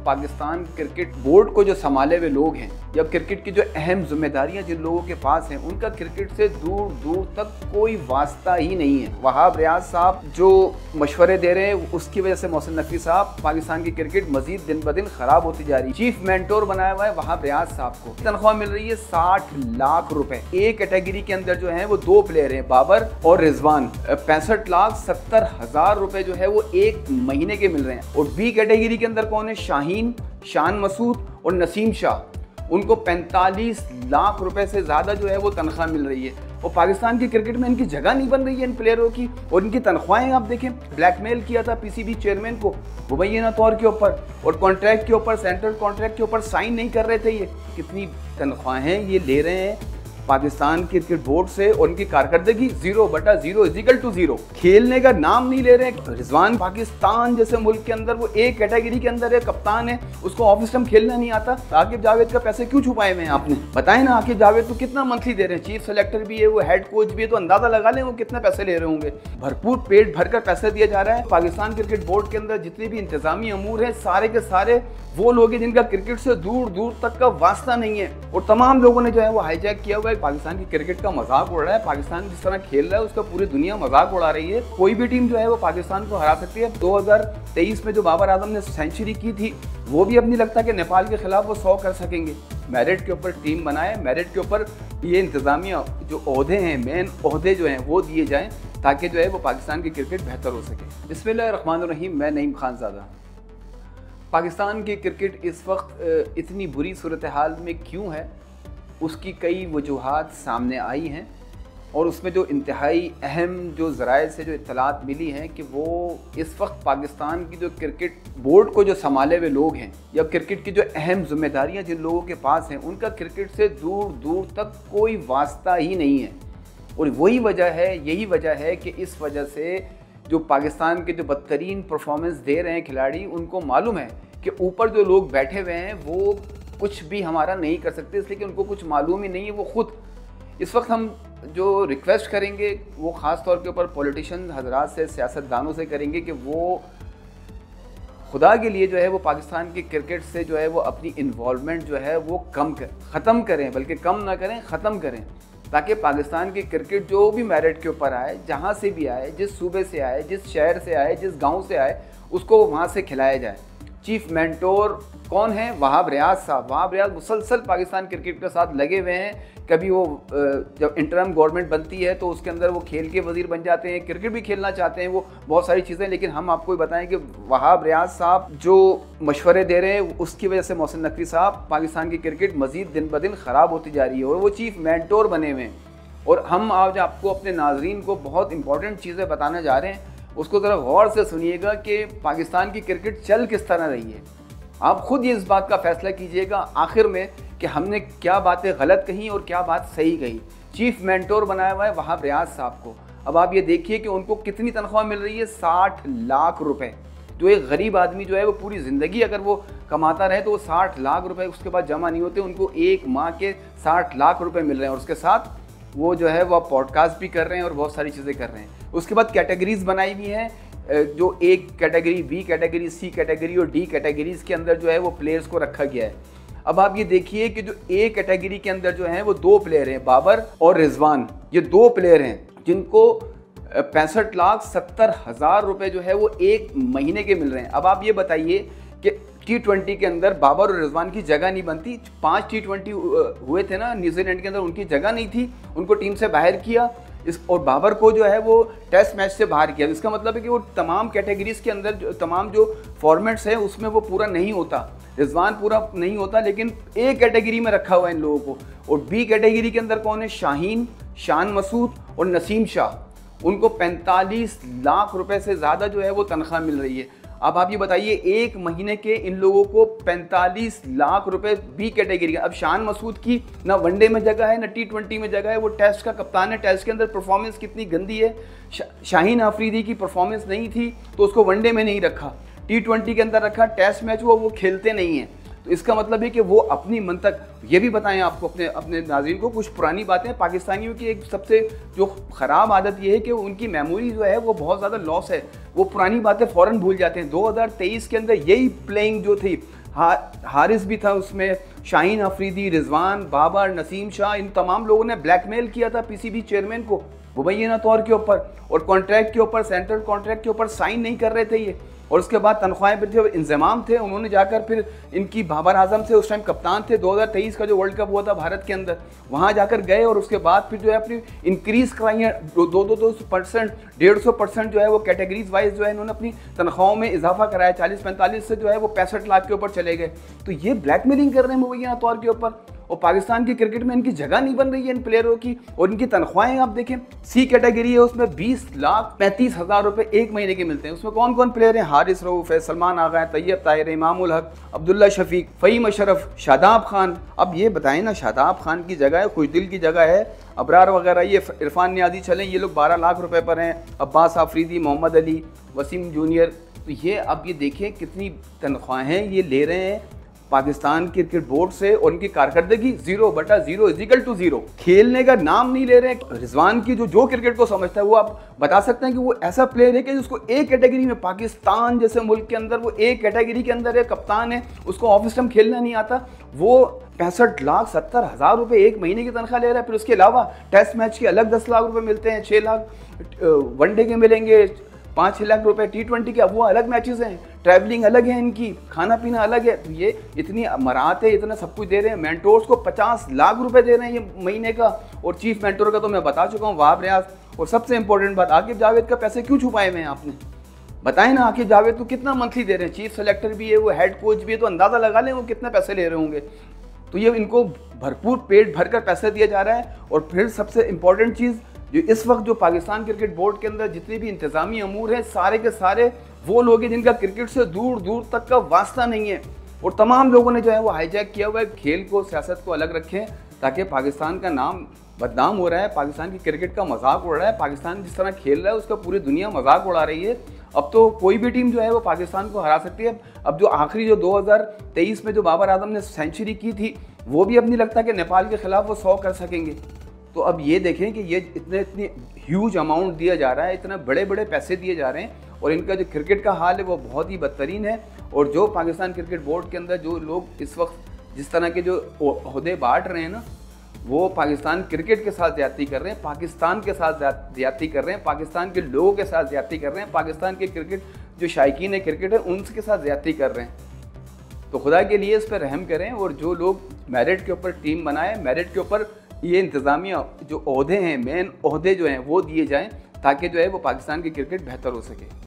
Pakistan cricket board को जो संभाले हुए लोग हैं या क्रिकेट की जो अहम जिम्मेदारियां जिन लोगों के पास हैं, उनका क्रिकेट से दूर दूर तक कोई वास्ता ही नहीं है। वहाब रियाज साहब जो मशवरे दे रहे हैं, उसकी वजह से मोहसिन नकवी साहब पाकिस्तान की क्रिकेट मजीद दिन ब दिन खराब होती जा रही है। चीफ मेंटोर बनाया हुआ है वहाब रियाज साहब को, तनख्वाह मिल रही है 60 लाख रुपए। एक कैटेगरी के अंदर जो है वो 2 प्लेयर हैं, बाबर और रिजवान। 65,70,000 रुपए जो है वो एक महीने के मिल रहे हैं। और बी कैटेगरी के अंदर कौन है? शाहीन, शान मसूद और नसीम शाह। उनको 45 लाख रुपए से ज़्यादा जो है वो तनख्वाह मिल रही है। और पाकिस्तान की क्रिकेट में इनकी जगह नहीं बन रही है इन प्लेयरों की। और इनकी तनख्वाहें आप देखें, ब्लैकमेल किया था पीसीबी चेयरमैन को मुबैना तौर के ऊपर, और कॉन्ट्रैक्ट के ऊपर, सेंट्रल कॉन्ट्रैक्ट के ऊपर साइन नहीं कर रहे थे। ये कितनी तनख्वाहें ये ले रहे हैं पाकिस्तान क्रिकेट बोर्ड से, और उनकी कारकर्दगी 0/0 खेलने का नाम नहीं ले रहे हैं। रिजवान पाकिस्तान जैसे मुल्क के अंदर वो एक कैटेगरी के अंदर है, कप्तान है, उसको ऑफ स्टंप खेलना नहीं आता। आकिब जावेद का पैसे क्यों छुपाए हुए हैं आपने? बताएं ना। आकिब जावेद तो कितना मंथली दे रहे हैं, चीफ सेलेक्टर भी है, वो हेड कोच भी है, तो अंदाजा लगा लें वो कितने पैसे ले रहे होंगे। भरपूर पेट भरकर पैसे दिया जा रहा है। पाकिस्तान क्रिकेट बोर्ड के अंदर जितने भी इंतजामी अमूर हैं, सारे के सारे वो लोग हैं जिनका क्रिकेट से दूर दूर तक का वास्ता नहीं है। और तमाम लोगों ने जो है वो हाईजैक किया हुआ है, पाकिस्तान की क्रिकेट का मजाक उड़ रहा है। पाकिस्तान जिस तरह खेल रहा है उसका पूरी दुनिया मजाक उड़ा रही है। कोई भी टीम जो है वो पाकिस्तान को हरा सकती है। 2023 में जो बाबर आजम ने सेंचुरी की थी, वो भी अब नहीं लगता कि नेपाल के खिलाफ वो 100 कर सकेंगे। मेरिट के ऊपर टीम बनाए, मेरिट के ऊपर ये इंतजामिया जो ओहदे हैं, मेन ओहदे जो हैं वो दिए जाएँ, ताकि जो है वो पाकिस्तान की क्रिकेट बेहतर हो सके। बिस्मिल्लाहिर्रहमानिर्रहीम। मैं नईम खानज़ादा। पाकिस्तान की क्रिकेट इस वक्त इतनी बुरी सूरत हाल में क्यों है, उसकी कई वजूहात सामने आई हैं। और उसमें जो इंतहाई अहम जो ज़राए से जो इत्तलात मिली हैं कि वो इस वक्त पाकिस्तान की जो क्रिकेट बोर्ड को जो संभाले हुए लोग हैं या क्रिकेट की जो अहम जिम्मेदारियां जिन लोगों के पास हैं, उनका क्रिकेट से दूर दूर तक कोई वास्ता ही नहीं है। और वही वजह है, यही वजह है कि इस वजह से जो पाकिस्तान के जो बदतरीन परफॉर्मेंस दे रहे हैं खिलाड़ी, उनको मालूम है कि ऊपर जो लोग बैठे हुए हैं वो कुछ भी हमारा नहीं कर सकते, इसलिए कि उनको कुछ मालूम ही नहीं है। वो खुद इस वक्त हम जो रिक्वेस्ट करेंगे वो ख़ास तौर के ऊपर पॉलिटिशियन हजरात से, सियासतदानों से करेंगे कि वो खुदा के लिए जो है वो पाकिस्तान की क्रिकेट से जो है वो अपनी इन्वॉल्वमेंट जो है वो ख़त्म करें, बल्कि कम ना करें, ख़त्म करें, ताकि पाकिस्तान की क्रिकेट जो भी मेरिट के ऊपर आए, जहाँ से भी आए, जिस सूबे से आए, जिस शहर से आए, जिस गाँव से आए, उसको वहाँ से खिलाया जाए। चीफ मेंटोर कौन है? वहाब रियाज साहब। वहाब रियाज मुसलसल पाकिस्तान क्रिकेट के साथ लगे हुए हैं। कभी वो जब इंटरम गवर्नमेंट बनती है तो उसके अंदर वो खेल के वजीर बन जाते हैं, क्रिकेट भी खेलना चाहते हैं, वो बहुत सारी चीज़ें। लेकिन हम आपको बताएं कि वहाब रियाज साहब जो मशवरे दे रहे हैं, उसकी वजह से मोहसिन नकवी साहब पाकिस्तान की क्रिकेट मजीद दिन ब दिन ख़राब होती जा रही है। और वो चीफ मेंटोर बने हुए हैं। और हम आज आपको अपने नाजरीन को बहुत इंपॉर्टेंट चीज़ें बताने जा रहे हैं, उसको ज़रा गौर से सुनिएगा कि पाकिस्तान की क्रिकेट चल किस तरह रही है। आप खुद ये इस बात का फैसला कीजिएगा आखिर में कि हमने क्या बातें गलत कही और क्या बात सही कही। चीफ मेंटोर बनाया हुआ है वहाब रियाज साहब को। अब आप ये देखिए कि उनको कितनी तनख्वाह मिल रही है, 60 लाख रुपए। जो एक गरीब आदमी जो है वो पूरी ज़िंदगी अगर वो कमाता रहे तो वो 60 लाख रुपए उसके बाद जमा नहीं होते, उनको एक माह के 60 लाख रुपए मिल रहे हैं। और उसके साथ वो जो है वो पॉडकास्ट भी कर रहे हैं और बहुत सारी चीज़ें कर रहे हैं। उसके बाद कैटेगरीज बनाई हुई हैं, जो एक कैटेगरी, बी कैटेगरी, सी कैटेगरी और डी कैटेगरीज के अंदर जो है वो प्लेयर्स को रखा गया है। अब आप ये देखिए कि जो ए कैटेगरी के अंदर जो है वो 2 प्लेयर हैं, बाबर और रिजवान। ये 2 प्लेयर हैं जिनको 65,70,000 रुपए जो है वो एक महीने के मिल रहे हैं। अब आप ये बताइए कि T20 के अंदर बाबर और रिजवान की जगह नहीं बनती। 5 T20 हुए थे ना न्यूजीलैंड के अंदर, उनकी जगह नहीं थी, उनको टीम से बाहर किया। और बाबर को जो है वो टेस्ट मैच से बाहर किया। इसका मतलब है कि वो तमाम कैटेगरीज के अंदर तमाम जो फॉर्मेट्स हैं उसमें वो पूरा नहीं होता। रिजवान पूरा नहीं होता, लेकिन ए कैटेगरी में रखा हुआ है इन लोगों को। और बी कैटेगरी के अंदर कौन है? शाहीन, शान मसूद और नसीम शाह। उनको 45 लाख रुपए से ज़्यादा जो है वो तनख्वाह मिल रही है। अब आप ये बताइए, एक महीने के इन लोगों को 45 लाख रुपए बी कैटेगरी का। अब शान मसूद की ना वनडे में जगह है, ना T20 में जगह है, वो टेस्ट का कप्तान है। टेस्ट के अंदर परफॉर्मेंस कितनी गंदी है। शाहीन अफरीदी की परफॉर्मेंस नहीं थी तो उसको वनडे में नहीं रखा, T20 के अंदर रखा। टेस्ट मैच वो खेलते नहीं हैं। तो इसका मतलब है कि वो अपनी मन तक ये भी बताएं आपको अपने नाज़रीन को कुछ पुरानी बातें। पाकिस्तानियों की एक सबसे जो ख़राब आदत ये है कि उनकी मेमोरी जो है वो बहुत ज़्यादा लॉस है, वो पुरानी बातें फ़ौरन भूल जाते हैं। 2023 के अंदर यही प्लेइंग जो थी हारिस भी था उसमें, शाहीन अफरीदी, रिजवान, बाबर, नसीम शाह, इन तमाम लोगों ने ब्लैकमेल किया था पीसीबी चेयरमैन को मुबैना तौर के ऊपर, और कॉन्ट्रैक्ट के ऊपर, सेंट्रल कॉन्ट्रैक्ट के ऊपर साइन नहीं कर रहे थे ये। और उसके बाद तनख्वाहें पर जो इंतजाम थे, उन्होंने जाकर फिर इनकी बाबर आजम से, उस टाइम कप्तान थे 2023 का जो वर्ल्ड कप हुआ था भारत के अंदर, वहाँ जाकर गए और उसके बाद फिर जो है अपनी इंक्रीज़ कराई है 200%, 150% जो है वो कैटेगरीज वाइज जो है इन्होंने अपनी तनख्वाहों में इजाफा कराया। 40-45 से जो है वो 65 लाख के ऊपर चले गए। तो ये ब्लैकमेलिंग कर रहे हैं मुबैना तौर के ऊपर, और पाकिस्तान की क्रिकेट में इनकी जगह नहीं बन रही है इन प्लेयरों की। और इनकी तनख्वाहें आप देखें, सी कैटेगरी है उसमें 20,35,000 रुपए एक महीने के मिलते हैं। उसमें कौन कौन प्लेयर हैं? हारिस रऊफ है, सलमान आगा है, तैयब ताहिर, इमामुल हक, अब्दुल्ला शफीक, फ़हीम अशरफ, शादाब खान। अब ये बताएं ना, शादाब खान की जगह है, खुशदिल की जगह है, अबरार वगैरह, ये इरफान नियाज़ी चलें, ये लोग 12 लाख रुपए पर हैं, अब्बास आफरीदी, मोहम्मद अली, वसीम जूनियर। तो ये अब ये देखें कितनी तनख्वाहें ये ले रहे हैं पाकिस्तान क्रिकेट बोर्ड से, और उनकी कारकर्दगी 0/0 खेलने का नाम नहीं ले रहे हैं। रिजवान की जो क्रिकेट को समझता है, वो आप बता सकते हैं कि वो ऐसा प्लेयर है कि जिसको एक कैटेगरी में, पाकिस्तान जैसे मुल्क के अंदर वो एक कैटेगरी के अंदर है, कप्तान है, उसको ऑफ स्टंप खेलना नहीं आता, वो 65,70,000 रुपए एक महीने की तनख्वाह ले रहा है। फिर उसके अलावा टेस्ट मैच के अलग 10 लाख रुपए मिलते हैं, 6 लाख वनडे के मिलेंगे, 5-6 लाख रुपए T20 के, वो अलग मैचेस हैं, ट्रैवलिंग अलग है इनकी, खाना पीना अलग है। तो ये इतनी मराहत है, इतना सब कुछ दे रहे हैं। मेंटोर्स को 50 लाख रुपए दे रहे हैं ये महीने का, और चीफ मेंटोर का तो मैं बता चुका हूँ, वहाब रियाज। और सबसे इंपॉर्टेंट बात, आकिब जावेद का पैसे क्यों छुपाए हुए हैं आपने? बताएं ना, आकिब जावेद को कितना मंथली दे रहे हैं? चीफ सेलेक्टर भी है, वो हेड कोच भी है, तो अंदाज़ा लगा लें वो कितने पैसे ले रहे होंगे। तो ये इनको भरपूर पेट भर कर पैसे दिया जा रहा है। और फिर सबसे इंपॉर्टेंट चीज़, जो इस वक्त जो पाकिस्तान क्रिकेट बोर्ड के अंदर जितने भी इंतजामी अमूर हैं, सारे के सारे वो लोग हैं जिनका क्रिकेट से दूर दूर तक का वास्ता नहीं है। और तमाम लोगों ने जो है वो हाईजैक किया हुआ है। खेल को, सियासत को अलग रखें, ताकि पाकिस्तान का नाम बदनाम हो रहा है, पाकिस्तान की क्रिकेट का मजाक उड़ रहा है, पाकिस्तान जिस तरह खेल रहा है उसका पूरी दुनिया मजाक उड़ा रही है। अब तो कोई भी टीम जो है वो पाकिस्तान को हरा सकती है। अब जो आखिरी जो 2023 में जो बाबर आजम ने सेंचुरी की थी, वो भी अब नहीं लगता कि नेपाल के खिलाफ वो 100 कर सकेंगे। तो अब ये देखें कि ये इतनी ह्यूज अमाउंट दिया जा रहा है, इतने बड़े बड़े पैसे दिए जा रहे हैं, और इनका जो क्रिकेट का हाल है वो बहुत ही बदतरीन है। और जो पाकिस्तान क्रिकेट बोर्ड के अंदर जो लोग इस वक्त जिस तरह के जो ओहदे बांट रहे हैं ना, वो पाकिस्तान क्रिकेट के साथ ज्यादती कर रहे हैं, पाकिस्तान के साथ ज्यादती कर रहे हैं, पाकिस्तान के लोगों के साथ ज्यादती कर रहे हैं, पाकिस्तान के क्रिकेट जो शायकीन है क्रिकेट है उनके साथ ज्यादती कर रहे हैं। तो खुदा के लिए इस पर रहम करें, और जो लोग मेरिट के ऊपर टीम बनाएं, मेरिट के ऊपर ये इंतज़ामिया जो ओहदे हैं, मेन ओहदे जो हैं वो दिए जाएं, ताकि जो है वो पाकिस्तान की क्रिकेट बेहतर हो सके।